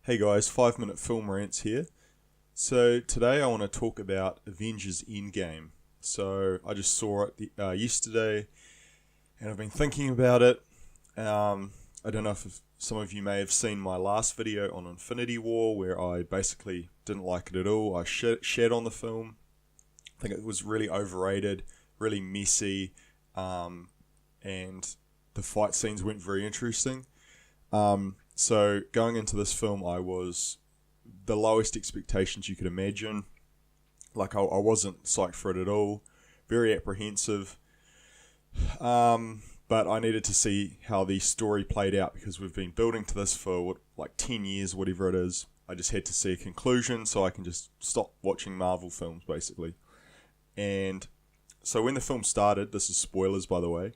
Hey guys, 5 minute film rants here. So today I want to talk about Avengers Endgame. So I just saw it yesterday and I've been thinking about it. I don't know if some of you may have seen my last video on Infinity War where I basically didn't like it at all. I shed on the film. I think it was really overrated, really messy, and the fight scenes weren't very interesting. So going into this film, I was the lowest expectations you could imagine. Like I wasn't psyched for it at all. Very apprehensive. But I needed to see how the story played out because we've been building to this for like 10 years, whatever it is. I just had to see a conclusion so I can just stop watching Marvel films, basically. And so when the film started, this is spoilers by the way,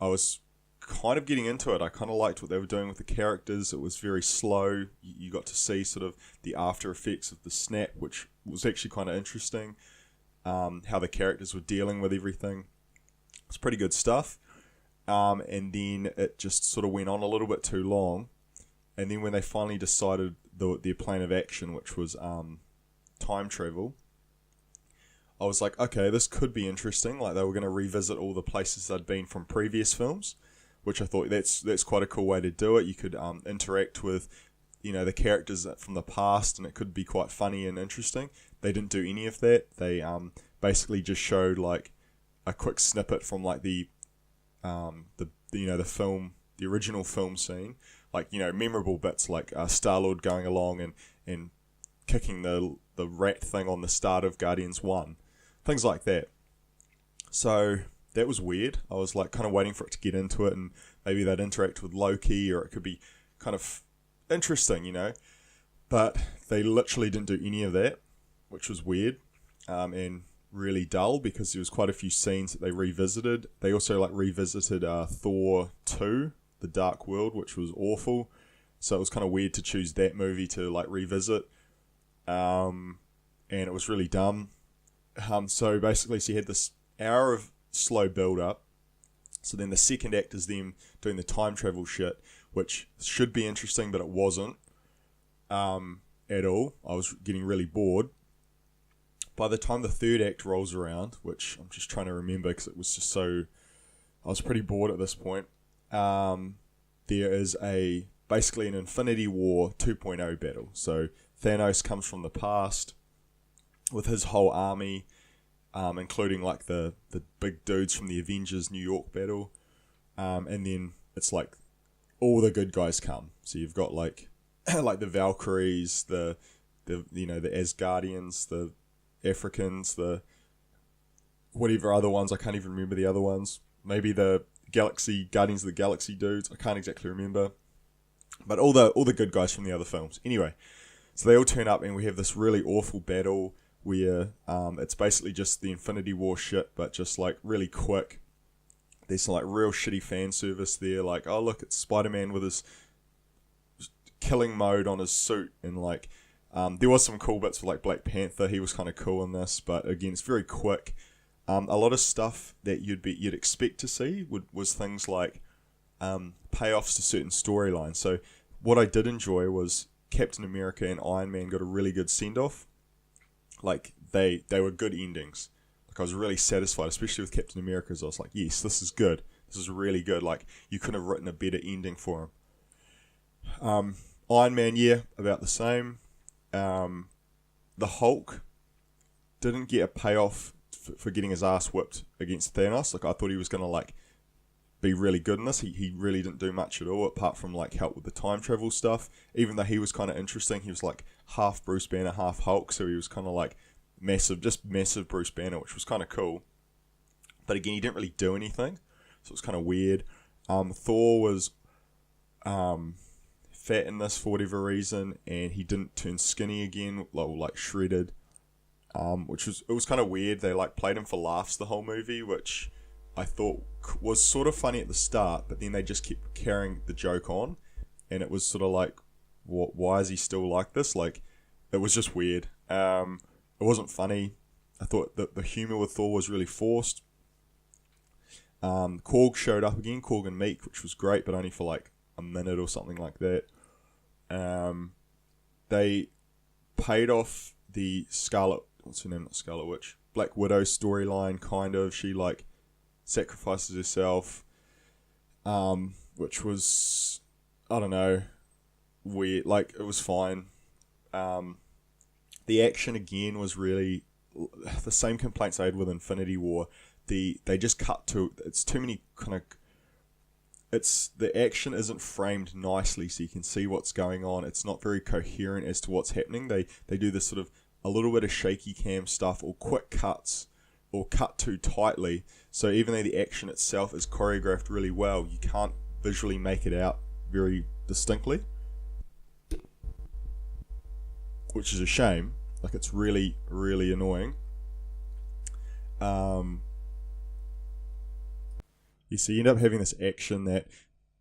I was kind of getting into it. I kind of liked what they were doing with the characters. It was very slow. You got to see sort of the after effects of the snap, which was actually kind of interesting. How the characters were dealing with everything. It's pretty good stuff. And then it just sort of went on a little bit too long. And then when they finally decided their plan of action, which was time travel, I was like, okay, this could be interesting. Like they were going to revisit all the places they'd been from previous films, which I thought that's quite a cool way to do it. You could interact with, the characters from the past, and it could be quite funny and interesting. They didn't do any of that. They basically just showed like a quick snippet from like the film, the original film scene, like memorable bits like Star-Lord going along and kicking the rat thing on the start of Guardians 1, things like that. So that was weird. I was like kind of waiting for it to get into it and maybe they'd interact with Loki or it could be kind of interesting, But they literally didn't do any of that, which was weird and really dull because there was quite a few scenes that they revisited. They also like revisited Thor 2, The Dark World, which was awful. So it was kind of weird to choose that movie to like revisit. And it was really dumb. So basically, so you had this hour of slow build up. So then the second act is them doing the time travel shit, which should be interesting, but it wasn't at all. I was getting really bored. By the time the third act rolls around, which I'm just trying to remember because it was just so, I was pretty bored at this point. There is basically an Infinity War 2.0 battle. So Thanos comes from the past with his whole army, including like the big dudes from the Avengers New York battle, and then it's like all the good guys come. So you've got like like the Valkyries, the Asgardians, the Africans, the whatever other ones. I can't even remember the other ones. Maybe the Guardians of the Galaxy dudes. I can't exactly remember. But all the good guys from the other films. Anyway, so they all turn up and we have this really awful battle where it's basically just the Infinity War shit, but just like really quick. There's some like real shitty fan service there, like, oh look, it's Spider-Man with his killing mode on his suit, and like there was some cool bits for like Black Panther. He was kind of cool in this, but again, it's very quick. A lot of stuff that you'd expect to see was things like payoffs to certain storylines. So what I did enjoy was Captain America and Iron Man got a really good send-off. Like they were good endings. Like I was really satisfied, especially with Captain America, as I was like, yes, this is good. This is really good. Like you couldn't have written a better ending for him. Iron Man, yeah, about the same. The Hulk didn't get a payoff for getting his ass whipped against Thanos. Like I thought he was gonna like be really good in this. He really didn't do much at all apart from like help with the time travel stuff. Even though he was kind of interesting, he was like half Bruce Banner, half Hulk, so he was kind of like massive Bruce Banner, which was kind of cool. But again, he didn't really do anything, so it was kind of weird. Thor was fat in this for whatever reason, and he didn't turn skinny again, like shredded. Which was kind of weird. They like played him for laughs the whole movie, which I thought was sort of funny at the start, but then they just kept carrying the joke on, and it was sort of like, why is he still like this? Like, it was just weird. It wasn't funny. I thought that the humor with Thor was really forced. Korg showed up again, Korg and Meek, which was great, but only for like a minute or something like that. they paid off the Scarlet, what's her name, not Scarlet Witch, Black Widow storyline, kind of. She, like, sacrifices herself, which was, I don't know, weird. Like, it was fine. The action, again, was really the same complaints I had with Infinity War. They just cut to, it's too many kind of, the action isn't framed nicely so you can see what's going on. It's not very coherent as to what's happening. They do this sort of a little bit of shaky cam stuff or quick cuts or cut too tightly. So even though the action itself is choreographed really well, you can't visually make it out very distinctly, which is a shame. Like, it's really, really annoying. So you end up having this action that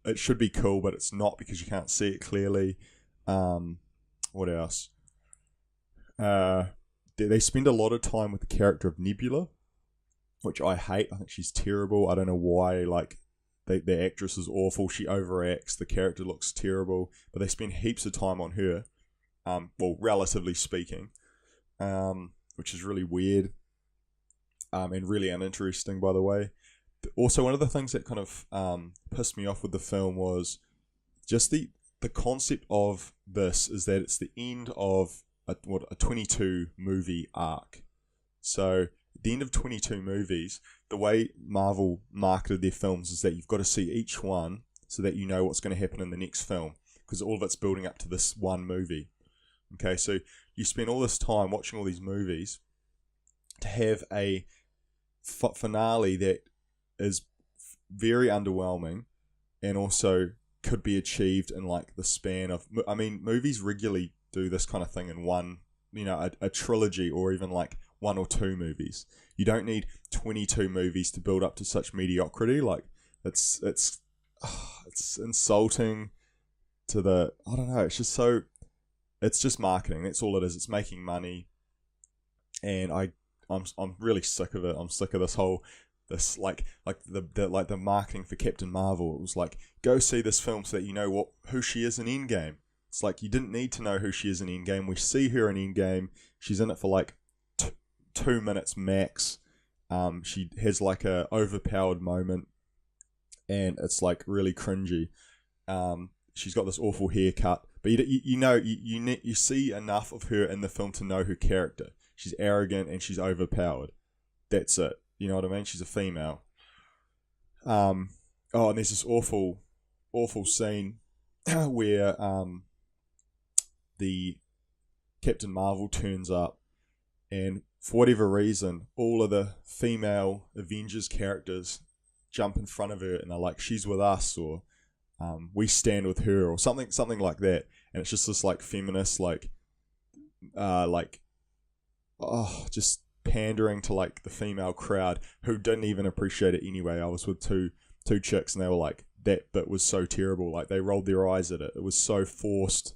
it should be cool, but it's not because you can't see it clearly. What else? They spend a lot of time with the character of Nebula, which I hate. I think she's terrible. I don't know why. Like, the actress is awful. She overacts. The character looks terrible, but they spend heaps of time on her. Well, relatively speaking, which is really weird, and really uninteresting, by the way. Also, one of the things that kind of pissed me off with the film was just the concept of this is that it's the end of a 22 movie arc. So at the end of 22 movies, the way Marvel marketed their films is that you've got to see each one so that you know what's going to happen in the next film, because all of it's building up to this one movie. Okay, so you spend all this time watching all these movies to have a finale that is very underwhelming and also could be achieved in like the span of, I mean, movies regularly do this kind of thing in one, a trilogy or even like 1 or 2 movies. You don't need 22 movies to build up to such mediocrity. Like, it's insulting to the, I don't know, it's just marketing. That's all it is. It's making money, and I'm really sick of it. I'm sick of this the marketing for Captain Marvel. It was like, go see this film so that you know who she is in Endgame. It's like, you didn't need to know who she is in Endgame. We see her in Endgame. She's in it for like 2 minutes max. She has like a overpowered moment, and it's like really cringy. She's got this awful haircut, but you see enough of her in the film to know her character. She's arrogant and she's overpowered. That's it. You know what I mean? She's a female. And there's this awful scene where the Captain Marvel turns up, and for whatever reason, all of the female Avengers characters jump in front of her and they're like, "She's with us," or "We stand with her," or something like that. And it's just this like feminist just pandering to like the female crowd who didn't even appreciate it anyway. I was with two chicks and they were like, that bit was so terrible. Like, they rolled their eyes at it. It was so forced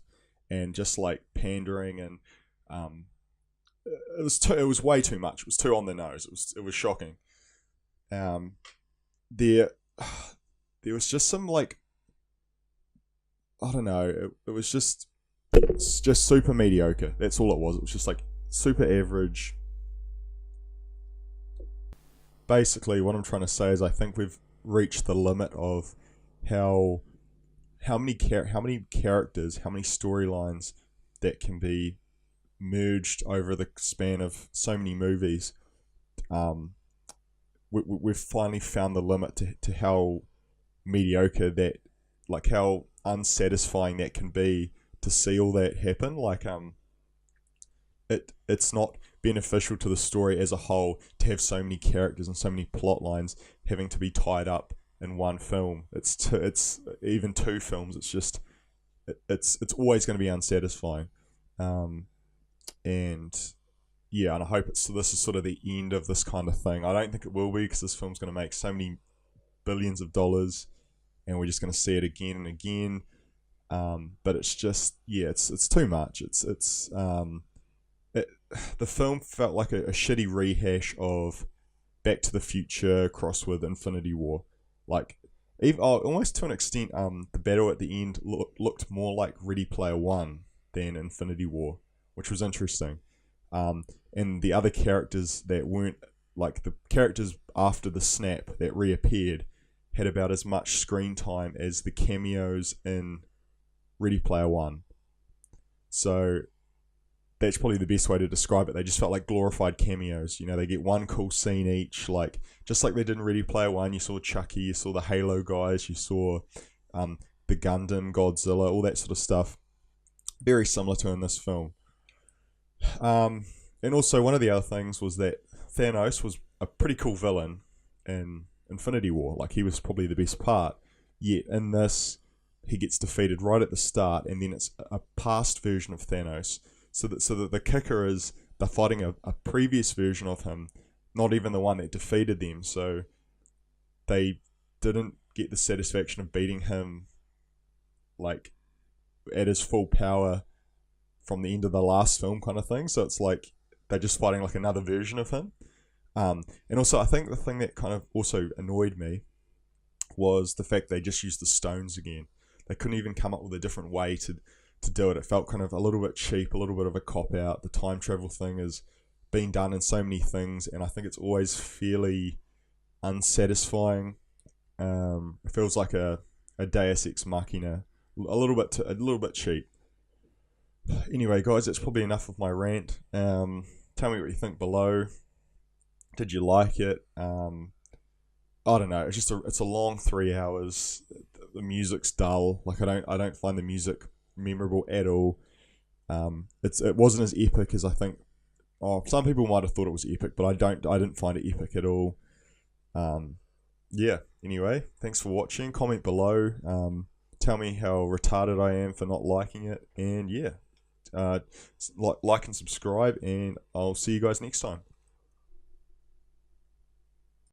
and just like pandering, and it was way too much. It was too on the nose. It was shocking. There was just some like, I don't know. It's just super mediocre. That's all it was. It was just like super average. Basically, what I'm trying to say is I think we've reached the limit of how many characters, how many storylines that can be merged over the span of so many movies. We've finally found the limit to how mediocre that, like how unsatisfying that can be to see all that happen. Like, it's not beneficial to the story as a whole to have so many characters and so many plot lines having to be tied up in one film. It's even 2 films. It's just it's always going to be unsatisfying. And I hope this is sort of the end of this kind of thing. I don't think it will be, because this film's going to make so many billions of dollars, and we're just going to see it again and again. But it's just, it's too much. The film felt like a shitty rehash of Back to the Future crossed with Infinity War. Like, almost to an extent, the battle at the end looked more like Ready Player One. than Infinity War, which was interesting. And the other characters that weren't, like the characters after the snap that reappeared, had about as much screen time as the cameos in Ready Player One. So that's probably the best way to describe it. They just felt like glorified cameos. You know, they get one cool scene each, like just like they did in Ready Player One. You saw Chucky, you saw the Halo guys, you saw the Gundam, Godzilla, all that sort of stuff. Very similar to in this film. And also one of the other things was that Thanos was a pretty cool villain in Infinity War. Like, he was probably the best part. Yet in this, he gets defeated right at the start, and then it's a past version of Thanos. So that the kicker is they're fighting a previous version of him, not even the one that defeated them. So they didn't get the satisfaction of beating him like at his full power from the end of the last film, kind of thing. So it's like they're just fighting like another version of him. And also, I think the thing that kind of also annoyed me was the fact they just used the stones again. They couldn't even come up with a different way to do it. It felt kind of a little bit cheap, a little bit of a cop-out. The time travel thing has been done in so many things, and I think it's always fairly unsatisfying. It feels like a Deus Ex Machina, a little bit cheap. Anyway, guys, that's probably enough of my rant. Tell me what you think below. Did you like it? I don't know. It's a long 3 hours. The music's dull. Like, I don't find the music memorable at all. It wasn't as epic as I think. Oh, some people might have thought it was epic, but I didn't find it epic at all. Yeah. Anyway, thanks for watching. Comment below. Tell me how retarded I am for not liking it, and yeah, like and subscribe, and I'll see you guys next time.